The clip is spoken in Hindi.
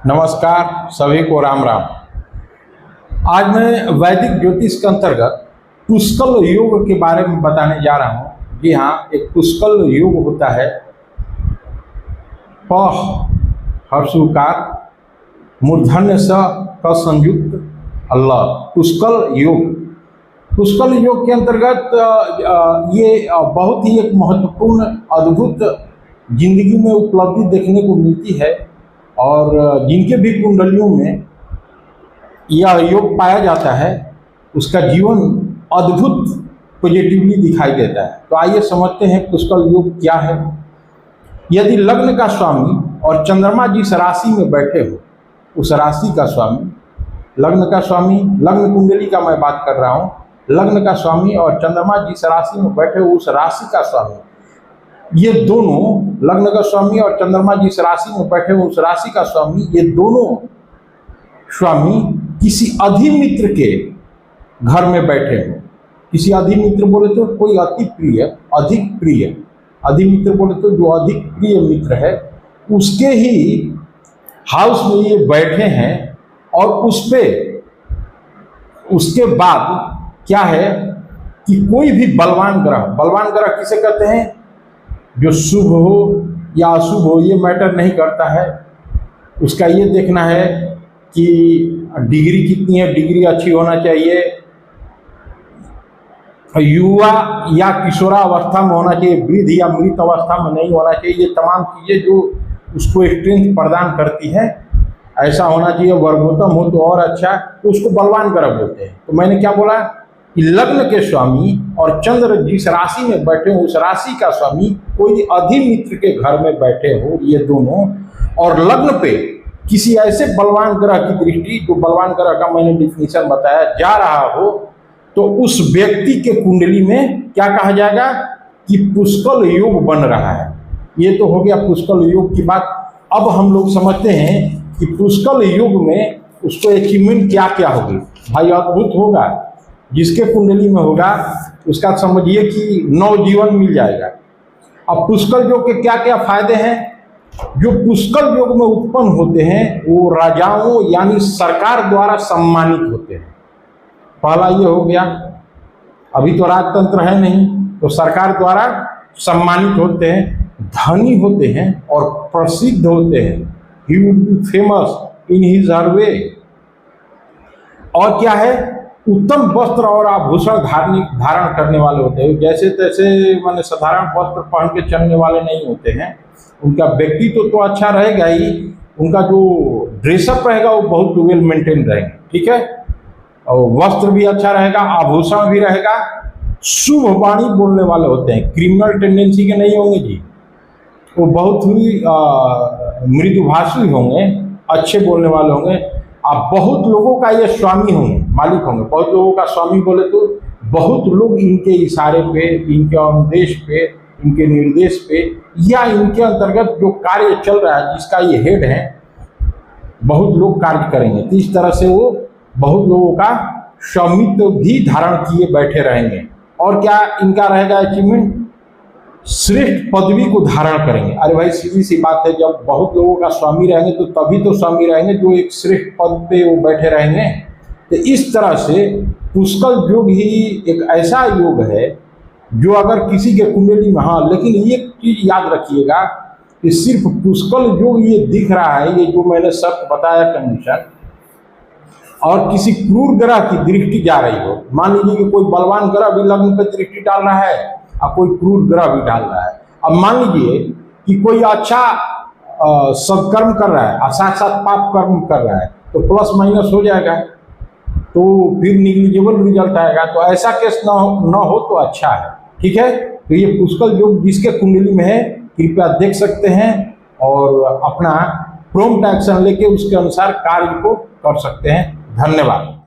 नमस्कार सभी को राम राम। आज मैं वैदिक ज्योतिष के अंतर्गत पुष्कल योग के बारे में बताने जा रहा हूँ। जी हाँ, एक पुष्कल योग होता है। पह हर्षुकार मूर्धन्य स का संयुक्त अल्लाह पुष्कल योग। पुष्कल योग के अंतर्गत ये बहुत ही एक महत्वपूर्ण अद्भुत जिंदगी में उपलब्धि देखने को मिलती है और जिनके भी कुंडलियों में यह योग पाया जाता है उसका जीवन अद्भुत पॉजिटिवली दिखाई देता है। तो आइए समझते हैं पुष्कल योग क्या है। यदि लग्न का स्वामी और चंद्रमा जिस राशि में बैठे हो उस राशि का स्वामी, लग्न का स्वामी, लग्न कुंडली का मैं बात कर रहा हूँ, लग्न का स्वामी और चंद्रमा जिस राशि में बैठे हो उस राशि का स्वामी, ये दोनों, लग्न का स्वामी और चंद्रमा जिस राशि में बैठे हो उस राशि का स्वामी, ये दोनों स्वामी किसी अधिमित्र के घर में बैठे हो। किसी अधिमित्र बोले तो कोई अति प्रिय, अधिक प्रिय, अधिमित्र बोले तो जो अधिक प्रिय मित्र है उसके ही हाउस में ये बैठे हैं। और उस पे उसके बाद क्या है कि कोई भी बलवान ग्रह किसे कहते हैं, जो शुभ हो या अशुभ हो ये मैटर नहीं करता है। उसका ये देखना है कि डिग्री कितनी है, डिग्री अच्छी होना चाहिए, युवा या किशोरावस्था में होना चाहिए, वृद्ध या मृत अवस्था में नहीं होना चाहिए। ये तमाम चीज़ें जो उसको स्ट्रेंथ प्रदान करती है ऐसा होना चाहिए। वर्गोत्तम हो तो और अच्छा, तो उसको बलवान ग्रह बोलते हैं। तो मैंने क्या बोला कि लग्न के स्वामी और चंद्र जिस राशि में बैठे हो उस राशि का स्वामी कोई अधिमित्र के घर में बैठे हो ये दोनों, और लग्न पे किसी ऐसे बलवान ग्रह की दृष्टि, जो बलवान ग्रह का मैंने डिफिनेशन बताया, जा रहा हो, तो उस व्यक्ति के कुंडली में क्या कहा जाएगा कि पुष्कल योग बन रहा है। ये तो हो गया पुष्कल योग की बात। अब हम लोग समझते हैं कि पुष्कल योग में उसको अचीवमेंट क्या क्या होगी। भाई अद्भुत होगा, जिसके कुंडली में होगा उसका समझिए कि नवजीवन मिल जाएगा। अब पुष्कल योग के क्या क्या फायदे हैं। जो पुष्कल योग में उत्पन्न होते हैं वो राजाओं यानी सरकार द्वारा सम्मानित होते हैं। पहला ये हो गया, अभी तो राजतंत्र है नहीं, तो सरकार द्वारा सम्मानित होते हैं, धनी होते हैं और प्रसिद्ध होते हैं। He would be famous in his her way. और क्या है, उत्तम वस्त्र और आभूषण धारण करने वाले होते हैं। जैसे तैसे माने साधारण वस्त्र पहन के चलने वाले नहीं होते हैं। उनका व्यक्तित्व तो अच्छा रहेगा ही, उनका जो ड्रेसअप रहेगा वो बहुत वेल मेंटेन रहेगा, ठीक है, और वस्त्र भी अच्छा रहेगा, आभूषण भी रहेगा। शुभ वाणी बोलने वाले होते हैं, क्रिमिनल टेंडेंसी के नहीं होंगे जी, वो बहुत ही मृदुभाषी होंगे, अच्छे बोलने वाले होंगे। आप बहुत लोगों का ये स्वामी होंगे, मालिक होंगे। बहुत लोगों का स्वामी बोले तो बहुत लोग इनके इशारे पे, इनके अनुदेश पे, इनके निर्देश पे या इनके अंतर्गत जो कार्य चल रहा है जिसका ये हेड है, बहुत लोग कार्य करेंगे। तो इस तरह से वो बहुत लोगों का स्वामित्व भी धारण किए बैठे रहेंगे। और क्या इनका रहेगा अचीवमेंट, श्रेष्ठ पदवी को धारण करेंगे। अरे भाई सीधी सी बात है, जब बहुत लोगों का स्वामी रहेंगे तो तभी तो स्वामी रहेंगे जो एक श्रेष्ठ पद पे वो बैठे रहेंगे। तो इस तरह से पुष्कल योग ही एक ऐसा योग है जो अगर किसी के कुंडली में, हाँ लेकिन ये चीज याद रखिएगा कि सिर्फ पुष्कल योग ये दिख रहा है, ये जो मैंने शर्त बताया कंडीशन, और किसी क्रूर ग्रह की दृष्टि जा रही हो। मान लीजिए कि कोई बलवान ग्रह भी लग्न पर दृष्टि डाल रहा है और कोई क्रूर ग्रह भी डाल रहा है। अब मान लीजिए कि कोई अच्छा सत्कर्म कर रहा है और साथ साथ पाप कर्म कर रहा है, तो प्लस माइनस हो जाएगा, तो फिर निग्लिजिबल रिजल्ट आएगा। तो ऐसा केस न हो तो अच्छा है, ठीक है। तो ये पुष्कल योग जिसके कुंडली में है कृपया देख सकते हैं और अपना प्रॉम्प्ट एक्शन लेके उसके अनुसार कार्य को कर सकते हैं। धन्यवाद।